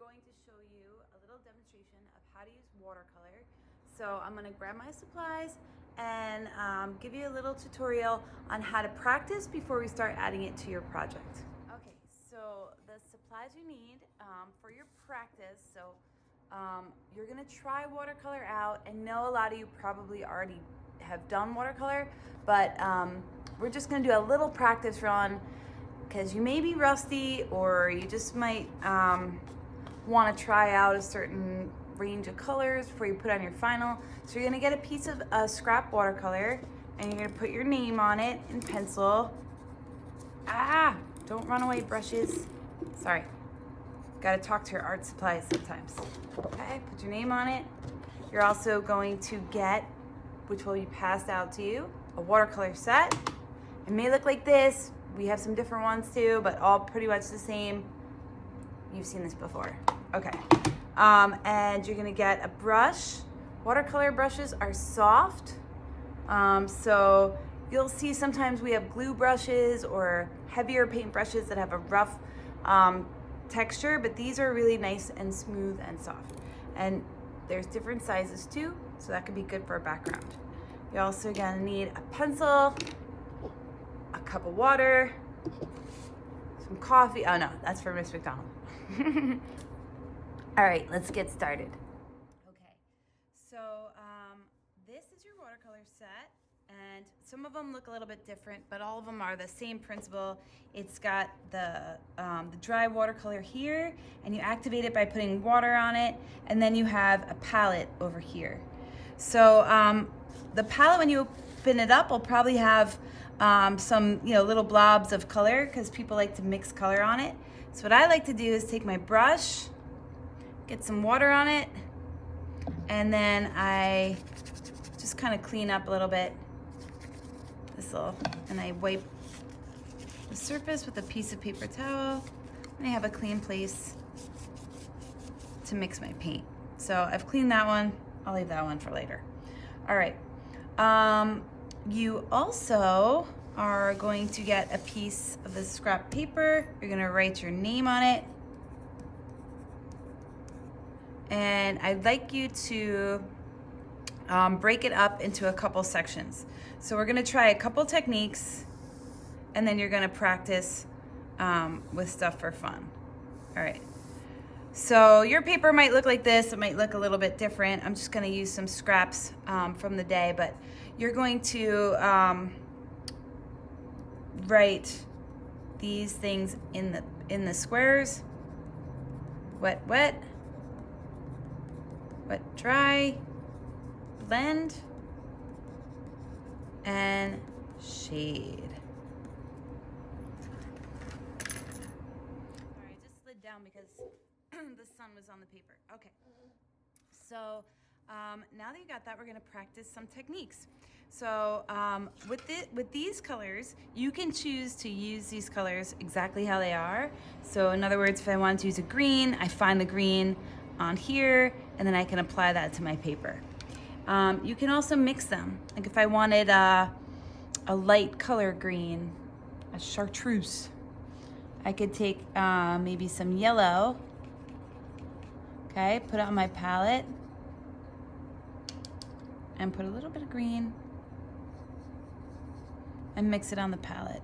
going to show you a little demonstration of how to use watercolor. So I'm going to grab my supplies and give you a little tutorial on how to practice before we start adding it to your project. Okay, so the supplies you need for your practice, so you're going to try watercolor out. I know a lot of you probably already have done watercolor, but we're just going to do a little practice run because you may be rusty, or you just might want to try out a certain range of colors before you put on your final. So you're going to get a piece of scrap watercolor and you're going to put your name on it in pencil. Don't run away, brushes. Sorry, got to talk to your art supplies sometimes. Okay, put your name on it. You're also going to get, which will be passed out to you, a watercolor set. It may look like this. We have some different ones too, but all pretty much the same. You've seen this before. Okay. And you're gonna get a brush. Watercolor brushes are soft. So you'll see sometimes we have glue brushes or heavier paint brushes that have a rough texture, but these are really nice and smooth and soft. And there's different sizes too, so that could be good for a background. You're also gonna need a pencil, a cup of water, some coffee. Oh no, that's for Miss McDonald. All right, let's get started. Okay, so this is your watercolor set, and some of them look a little bit different, but all of them are the same principle. It's got the dry watercolor here, and you activate it by putting water on it, and then you have a palette over here. So the palette, when you open it up, will probably have some little blobs of color because people like to mix color on it. So what I like to do is take my brush, get some water on it, and then I just kind of clean up a little bit and I wipe the surface with a piece of paper towel, and I have a clean place to mix my paint. So I've cleaned that one. I'll leave that one for later. All right. You also are going to get a piece of the scrap paper. You're going to write your name on it. And I'd like you to break it up into a couple sections. So we're going to try a couple techniques, and then you're going to practice with stuff for fun. All right. So your paper might look like this. It might look a little bit different. I'm just going to use some scraps from the day, but you're going to write these things in the squares. Wet, wet. Wet, dry. Blend. And shade. All right, I just slid down because the sun was on the paper. Okay. So now that you got that, we're going to practice some techniques. So with these colors, you can choose to use these colors exactly how they are. So in other words, if I wanted to use a green, I find the green on here, and then I can apply that to my paper. You can also mix them. Like if I wanted a light color green, a chartreuse, I could take maybe some yellow, okay, put it on my palette, and put a little bit of green, and mix it on the palette.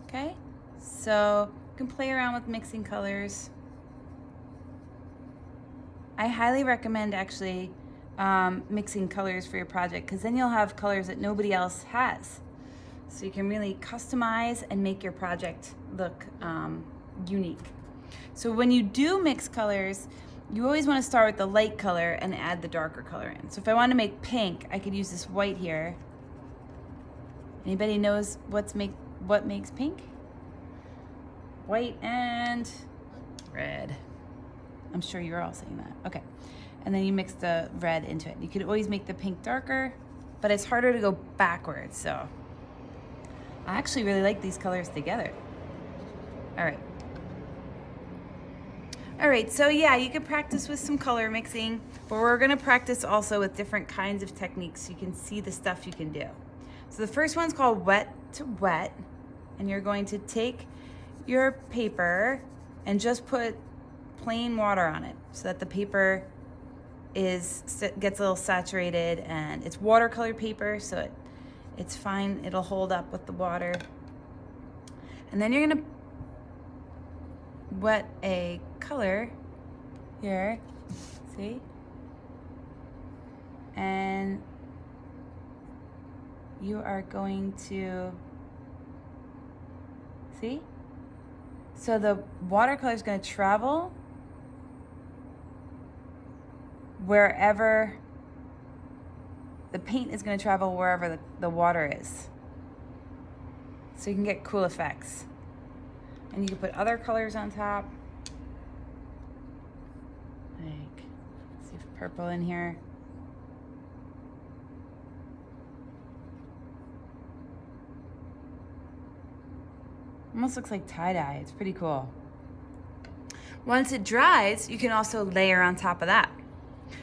Okay, so you can play around with mixing colors. I highly recommend actually mixing colors for your project, because then you'll have colors that nobody else has. So you can really customize and make your project look unique. So when you do mix colors, you always want to start with the light color and add the darker color in. So if I want to make pink, I could use this white here. Anybody knows what makes pink? White and red. I'm sure you're all saying that. Okay. And then you mix the red into it. You could always make the pink darker, but it's harder to go backwards. So I actually really like these colors together. All right. All right, so yeah, you can practice with some color mixing, but we're gonna practice also with different kinds of techniques so you can see the stuff you can do. So the first one's called wet to wet, and you're going to take your paper and just put plain water on it so that the paper gets a little saturated, and it's watercolor paper, so it's fine. It'll hold up with the water. And then you're gonna wet a color here, see? And you are going to, see? So the watercolor is going to travel wherever, the paint is going to travel wherever the water is. So you can get cool effects. And you can put other colors on top. Like, let's see if purple in here. Almost looks like tie-dye. It's pretty cool. Once it dries, you can also layer on top of that.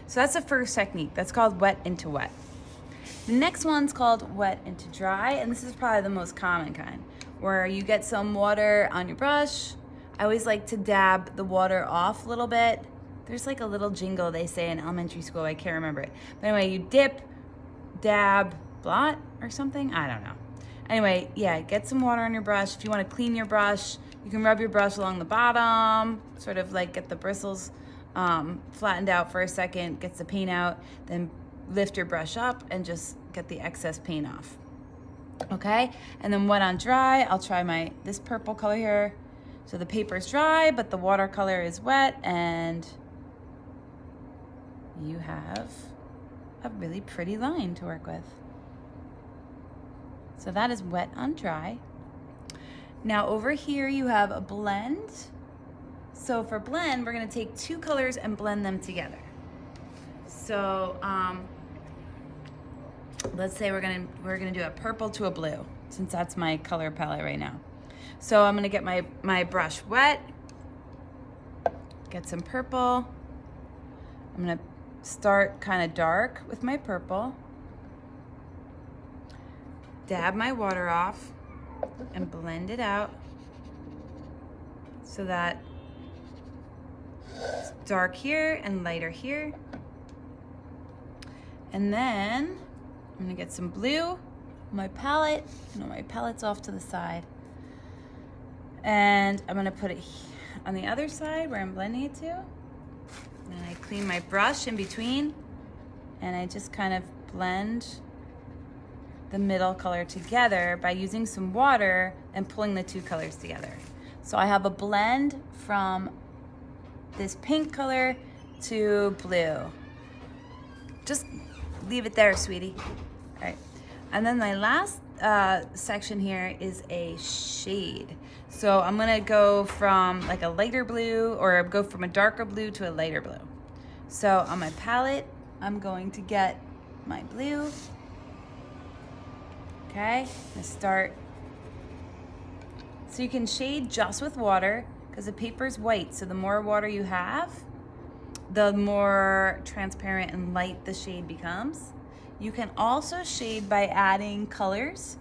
So that's the first technique. That's called wet into wet. The next one's called wet into dry, and this is probably the most common kind, where you get some water on your brush. I always like to dab the water off a little bit. There's like a little jingle they say in elementary school. I can't remember it. But anyway, you dip, dab, blot or something. I don't know. Anyway, yeah, get some water on your brush. If you want to clean your brush, you can rub your brush along the bottom, sort of like get the bristles flattened out for a second, gets the paint out, then lift your brush up and just get the excess paint off. Okay, and then wet on dry, I'll try this purple color here. So the paper's dry, but the watercolor is wet, and you have a really pretty line to work with. So that is wet on dry. Now over here you have a blend. So for blend, we're gonna take two colors and blend them together. So let's say we're gonna do a purple to a blue, since that's my color palette right now. So I'm gonna get my brush wet, get some purple. I'm gonna start kind of dark with my purple, dab my water off, and blend it out so that it's dark here and lighter here. And then I'm gonna get some blue on my palette. My palette's off to the side. And I'm gonna put it on the other side where I'm blending it to. And I clean my brush in between, and I just kind of blend the middle color together by using some water and pulling the two colors together. So I have a blend from this pink color to blue. Just leave it there, sweetie. All right. And then my last section here is a shade. So I'm gonna go from like a lighter blue, or go from a darker blue to a lighter blue. So on my palette, I'm going to get my blue. Okay, I'm gonna start. So you can shade just with water because the paper's white. So the more water you have, the more transparent and light the shade becomes. You can also shade by adding colors.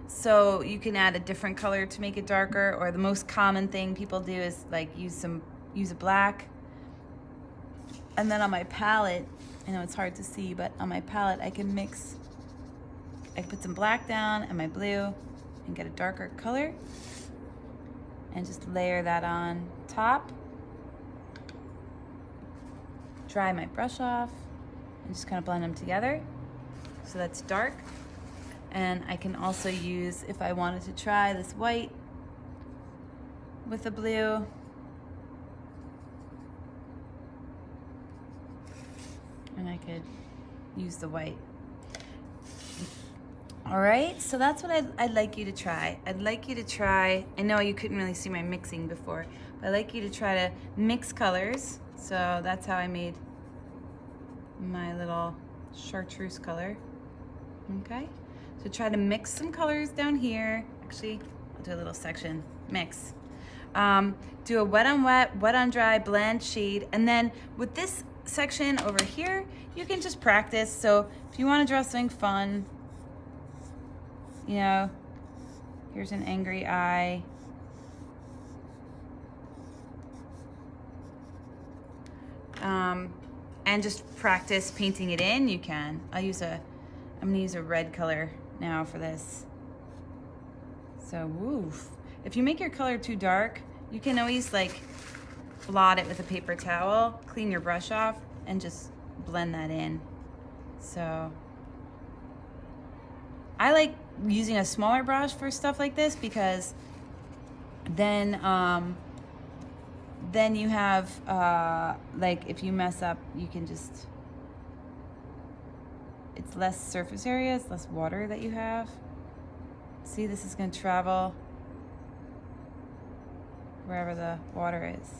So you can add a different color to make it darker, or the most common thing people do is like use a black. And then on my palette, I know it's hard to see, but on my palette I can put some black down and my blue and get a darker color and just layer that on top. Dry my brush off and just kind of blend them together. So that's dark. And I can also use, if I wanted to try this white with a blue, and I could use the white. All right, so that's what I'd like you to try. I'd like you to try, I know you couldn't really see my mixing before, but I'd like you to try to mix colors. So that's how I made my little chartreuse color, okay? So try to mix some colors down here. Actually, I'll do a little section, mix. Do a wet on wet, wet on dry, blend, shade, and then with this section over here, you can just practice. So if you want to draw something fun, you know, here's an angry eye. and just practice painting it in, you can. I'm gonna use a red color now for this. So, woof. If you make your color too dark, you can always like blot it with a paper towel, clean your brush off, and just blend that in. So, I like using a smaller brush for stuff like this because then you have, like if you mess up, you can just, it's less surface area, it's less water that you have. See, this is gonna travel wherever the water is.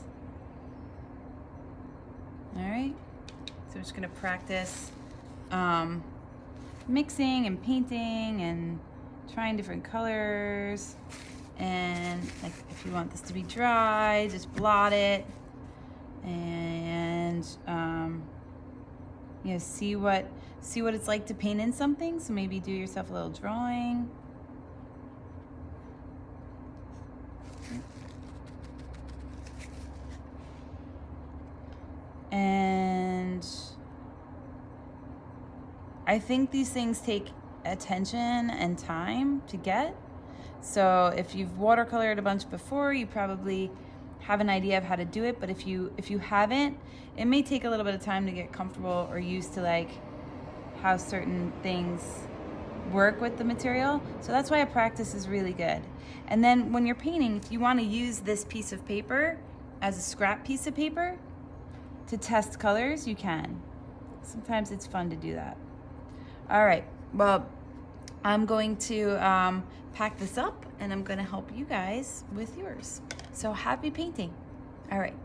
All right, so I'm just gonna practice mixing and painting and trying different colors. And like if you want this to be dry, just blot it and you know, see what it's like to paint in something. So maybe do yourself a little drawing. And I think these things take attention and time to get. So if you've watercolored a bunch before, you probably have an idea of how to do it. But if you haven't, it may take a little bit of time to get comfortable or used to like how certain things work with the material. So that's why a practice is really good. And then when you're painting, if you want to use this piece of paper as a scrap piece of paper to test colors, you can. Sometimes it's fun to do that. All right, well, I'm going to pack this up and I'm going to help you guys with yours. So happy painting. All right.